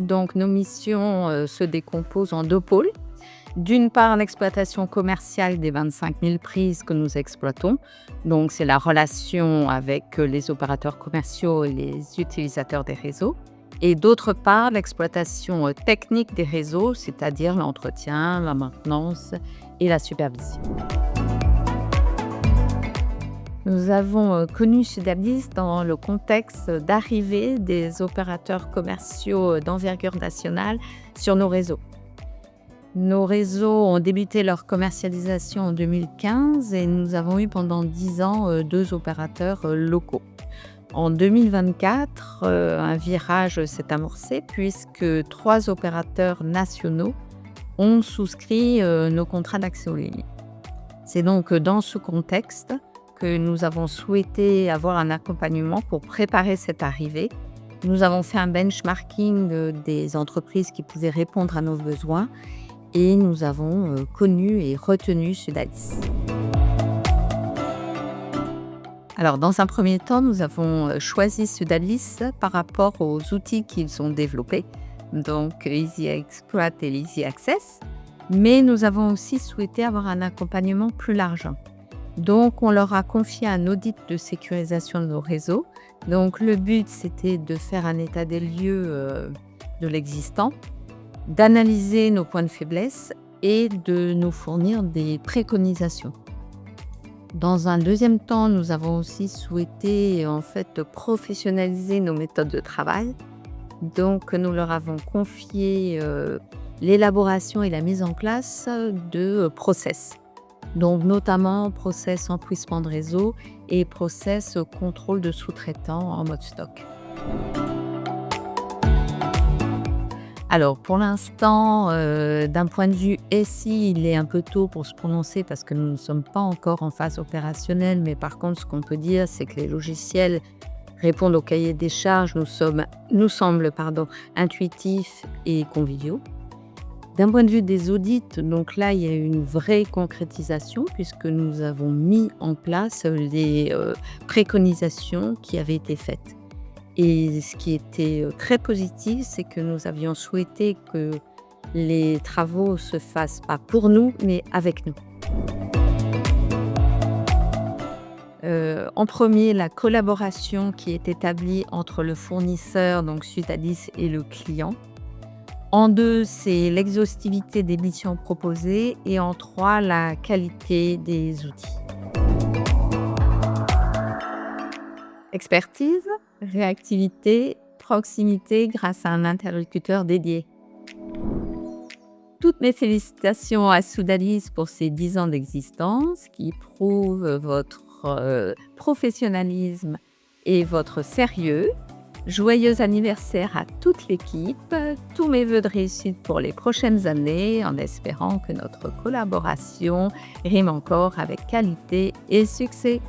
Donc nos missions se décomposent en deux pôles. D'une part, l'exploitation commerciale des 25 000 prises que nous exploitons. Donc c'est la relation avec les opérateurs commerciaux et les utilisateurs des réseaux. Et d'autre part, l'exploitation technique des réseaux, c'est-à-dire l'entretien, la maintenance et la supervision. Nous avons connu Sudablis dans le contexte d'arrivée des opérateurs commerciaux d'envergure nationale sur nos réseaux. Nos réseaux ont débuté leur commercialisation en 2015 et nous avons eu pendant 10 ans 2 opérateurs locaux. En 2024, un virage s'est amorcé puisque 3 opérateurs nationaux ont souscrit nos contrats d'accès aux lignes. C'est donc dans ce contexte que nous avons souhaité avoir un accompagnement pour préparer cette arrivée. Nous avons fait un benchmarking des entreprises qui pouvaient répondre à nos besoins et nous avons connu et retenu Sudablis. Alors, dans un premier temps, nous avons choisi Sudablis par rapport aux outils qu'ils ont développés, donc Easy Exploit et Easy Access, mais nous avons aussi souhaité avoir un accompagnement plus large. Donc, on leur a confié un audit de sécurisation de nos réseaux. Donc, le but, c'était de faire un état des lieux de l'existant, d'analyser nos points de faiblesse et de nous fournir des préconisations. Dans un deuxième temps, nous avons aussi souhaité professionnaliser nos méthodes de travail. Donc, nous leur avons confié l'élaboration et la mise en place de process. Donc, notamment process enfouissement de réseau et process contrôle de sous-traitants en mode stock. Alors, pour l'instant, d'un point de vue SI, il est un peu tôt pour se prononcer parce que nous ne sommes pas encore en phase opérationnelle. Mais par contre, ce qu'on peut dire, c'est que les logiciels répondent au cahier des charges, nous semblent intuitifs et conviviaux. D'un point de vue des audits, donc là, il y a une vraie concrétisation puisque nous avons mis en place les préconisations qui avaient été faites. Et ce qui était très positif, c'est que nous avions souhaité que les travaux se fassent pas pour nous, mais avec nous. En premier, la collaboration qui est établie entre le fournisseur, donc Sudablis, et le client. En 2, c'est l'exhaustivité des missions proposées. Et en 3, la qualité des outils. Expertise, réactivité, proximité grâce à un interlocuteur dédié. Toutes mes félicitations à Sudablis pour ses 10 ans d'existence qui prouvent votre professionnalisme et votre sérieux. Joyeux anniversaire à toute l'équipe. Tous mes vœux de réussite pour les prochaines années en espérant que notre collaboration rime encore avec qualité et succès.